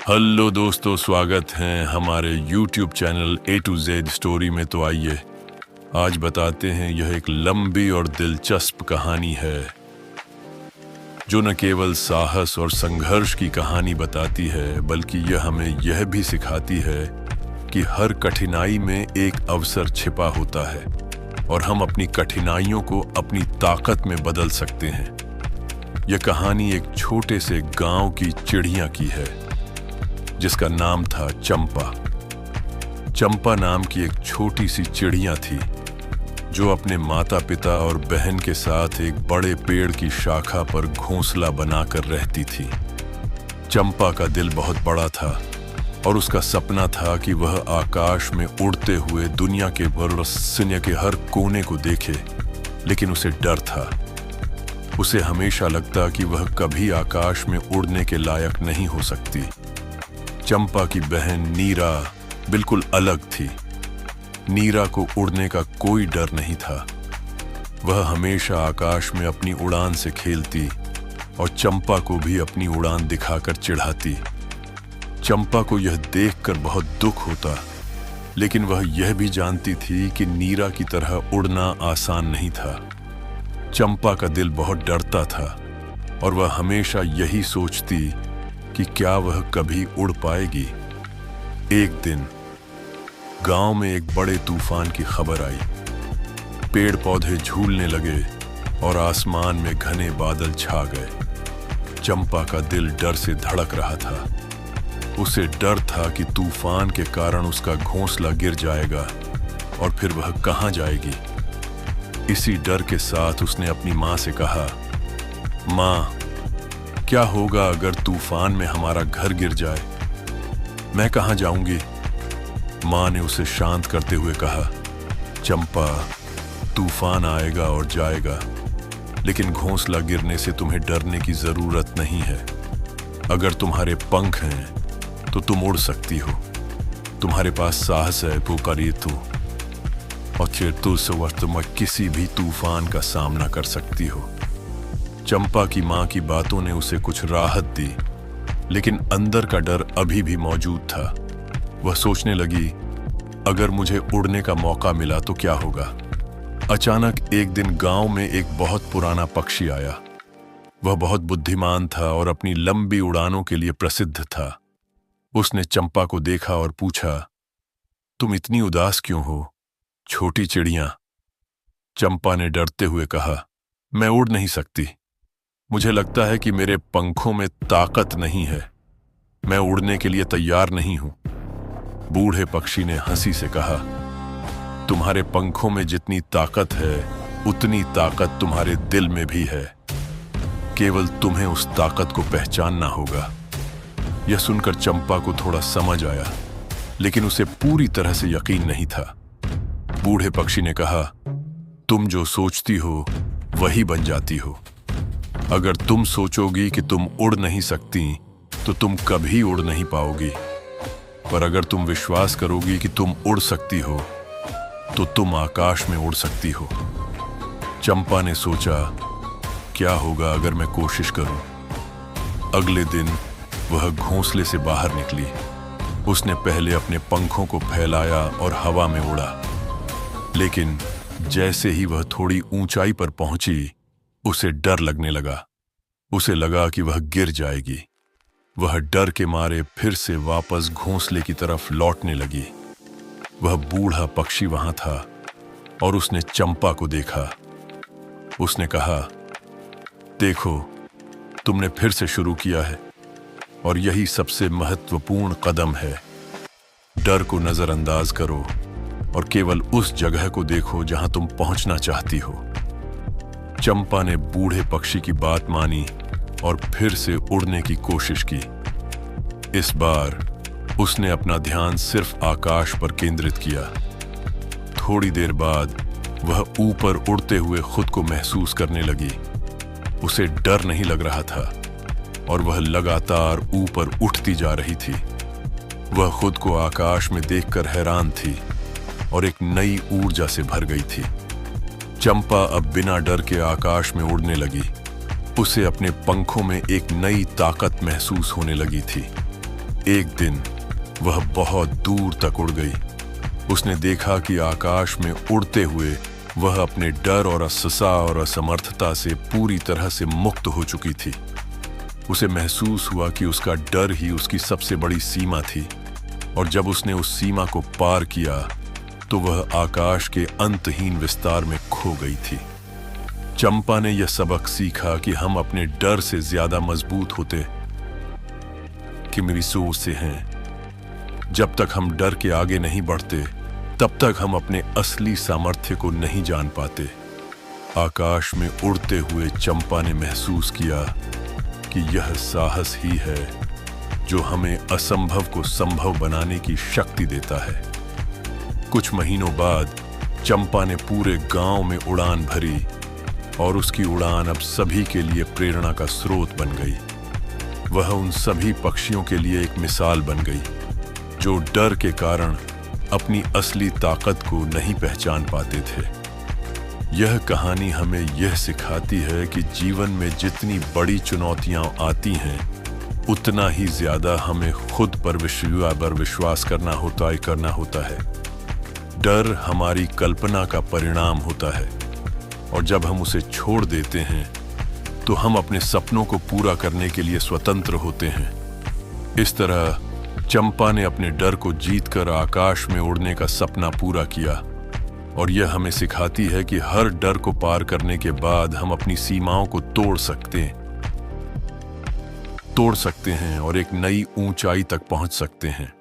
Hello दोस्तों, स्वागत है हमारे YouTube channel A to Z story में। तो आइए आज बताते हैं, यह एक लंबी और दिलचस्प कहानी है जो न केवल साहस और संघर्ष की कहानी बताती है, बल्कि यह हमें यह भी सिखाती है कि हर कठिनाई में एक अवसर छिपा होता है और हम अपनी कठिनाइयों को अपनी ताकत में बदल सकते हैं। यह कहानी एक छोटे से गांव की चिड़िया की है जिसका नाम था चंपा। चंपा नाम की एक छोटी सी चिड़िया थी जो अपने माता पिता और बहन के साथ एक बड़े पेड़ की शाखा पर घोंसला बनाकर रहती थी। चंपा का दिल बहुत बड़ा था और उसका सपना था कि वह आकाश में उड़ते हुए दुनिया के रहस्य के हर कोने को देखे, लेकिन उसे डर था। उसे हमेशा लगता कि वह कभी आकाश में उड़ने के लायक नहीं हो सकती। चंपा की बहन नीरा बिल्कुल अलग थी। नीरा को उड़ने का कोई डर नहीं था। वह हमेशा आकाश में अपनी उड़ान से खेलती और चंपा को भी अपनी उड़ान दिखाकर चिढ़ाती। चंपा को यह देखकर बहुत दुख होता, लेकिन वह यह भी जानती थी कि नीरा की तरह उड़ना आसान नहीं था। चंपा का दिल बहुत डरता था और वह हमेशा यही सोचती कि क्या वह कभी उड़ पाएगी। एक दिन गांव में एक बड़े तूफान की खबर आई। पेड़ पौधे झूलने लगे और आसमान में घने बादल छा गए। चंपा का दिल डर से धड़क रहा था। उसे डर था कि तूफान के कारण उसका घोंसला गिर जाएगा और फिर वह कहां जाएगी। इसी डर के साथ उसने अपनी मां से कहा, मां, क्या होगा अगर तूफान में हमारा घर गिर जाए? मैं कहां जाऊंगी? मां ने उसे शांत करते हुए कहा, चंपा, तूफान आएगा और जाएगा, लेकिन घोंसला गिरने से तुम्हें डरने की जरूरत नहीं है। अगर तुम्हारे पंख हैं तो तुम उड़ सकती हो। तुम्हारे पास साहस है, पुकारिए तू, और फिर तुम किसी भी तूफान का सामना कर सकती हो। चंपा की मां की बातों ने उसे कुछ राहत दी, लेकिन अंदर का डर अभी भी मौजूद था। वह सोचने लगी, अगर मुझे उड़ने का मौका मिला तो क्या होगा। अचानक एक दिन गांव में एक बहुत पुराना पक्षी आया। वह बहुत बुद्धिमान था और अपनी लंबी उड़ानों के लिए प्रसिद्ध था। उसने चंपा को देखा और पूछा, तुम इतनी उदास क्यों हो, छोटी चिड़िया? चंपा ने डरते हुए कहा, मैं उड़ नहीं सकती। मुझे लगता है कि मेरे पंखों में ताकत नहीं है। मैं उड़ने के लिए तैयार नहीं हूं। बूढ़े पक्षी ने हंसी से कहा, तुम्हारे पंखों में जितनी ताकत है उतनी ताकत तुम्हारे दिल में भी है। केवल तुम्हें उस ताकत को पहचानना होगा। यह सुनकर चंपा को थोड़ा समझ आया, लेकिन उसे पूरी तरह से यकीन नहीं था। बूढ़े पक्षी ने कहा, तुम जो सोचती हो वही बन जाती हो। अगर तुम सोचोगी कि तुम उड़ नहीं सकती तो तुम कभी उड़ नहीं पाओगी, पर अगर तुम विश्वास करोगी कि तुम उड़ सकती हो तो तुम आकाश में उड़ सकती हो। चंपा ने सोचा, क्या होगा अगर मैं कोशिश करूं। अगले दिन वह घोंसले से बाहर निकली। उसने पहले अपने पंखों को फैलाया और हवा में उड़ा, लेकिन जैसे ही वह थोड़ी ऊंचाई पर पहुंची उसे डर लगने लगा। उसे लगा कि वह गिर जाएगी। वह डर के मारे फिर से वापस घोंसले की तरफ लौटने लगी। वह बूढ़ा पक्षी वहां था और उसने चंपा को देखा। उसने कहा, देखो, तुमने फिर से शुरू किया है और यही सबसे महत्वपूर्ण कदम है। डर को नजरअंदाज करो और केवल उस जगह को देखो जहां तुम पहुंचना चाहती हो। चंपा ने बूढ़े पक्षी की बात मानी और फिर से उड़ने की कोशिश की। इस बार उसने अपना ध्यान सिर्फ आकाश पर केंद्रित किया। थोड़ी देर बाद वह ऊपर उड़ते हुए खुद को महसूस करने लगी। उसे डर नहीं लग रहा था और वह लगातार ऊपर उठती जा रही थी। वह खुद को आकाश में देखकर हैरान थी और एक नई ऊर्जा से भर गई थी। चंपा अब बिना डर के आकाश में उड़ने लगी। उसे अपने पंखों में एक नई ताकत महसूस होने लगी थी। एक दिन वह बहुत दूर तक उड़ गई। उसने देखा कि आकाश में उड़ते हुए वह अपने डर और अससा और असमर्थता से पूरी तरह से मुक्त हो चुकी थी। उसे महसूस हुआ कि उसका डर ही उसकी सबसे बड़ी सीमा थी, और जब उसने उस सीमा को पार किया तो वह आकाश के अंतहीन विस्तार में खो गई थी। चंपा ने यह सबक सीखा कि हम अपने डर से ज्यादा मजबूत होते कि मेरी सोच से हैं। जब तक हम डर के आगे नहीं बढ़ते तब तक हम अपने असली सामर्थ्य को नहीं जान पाते। आकाश में उड़ते हुए चंपा ने महसूस किया कि यह साहस ही है जो हमें असंभव को संभव बनाने की शक्ति देता है। कुछ महीनों बाद चंपा ने पूरे गांव में उड़ान भरी और उसकी उड़ान अब सभी के लिए प्रेरणा का स्रोत बन गई। वह उन सभी पक्षियों के लिए एक मिसाल बन गई जो डर के कारण अपनी असली ताकत को नहीं पहचान पाते थे। यह कहानी हमें यह सिखाती है कि जीवन में जितनी बड़ी चुनौतियां आती हैं उतना ही ज्यादा हमें खुद पर विश्वास करना होता है। डर हमारी कल्पना का परिणाम होता है, और जब हम उसे छोड़ देते हैं तो हम अपने सपनों को पूरा करने के लिए स्वतंत्र होते हैं। इस तरह चंपा ने अपने डर को जीतकर आकाश में उड़ने का सपना पूरा किया, और यह हमें सिखाती है कि हर डर को पार करने के बाद हम अपनी सीमाओं को तोड़ सकते हैं और एक नई ऊंचाई तक पहुंच सकते हैं।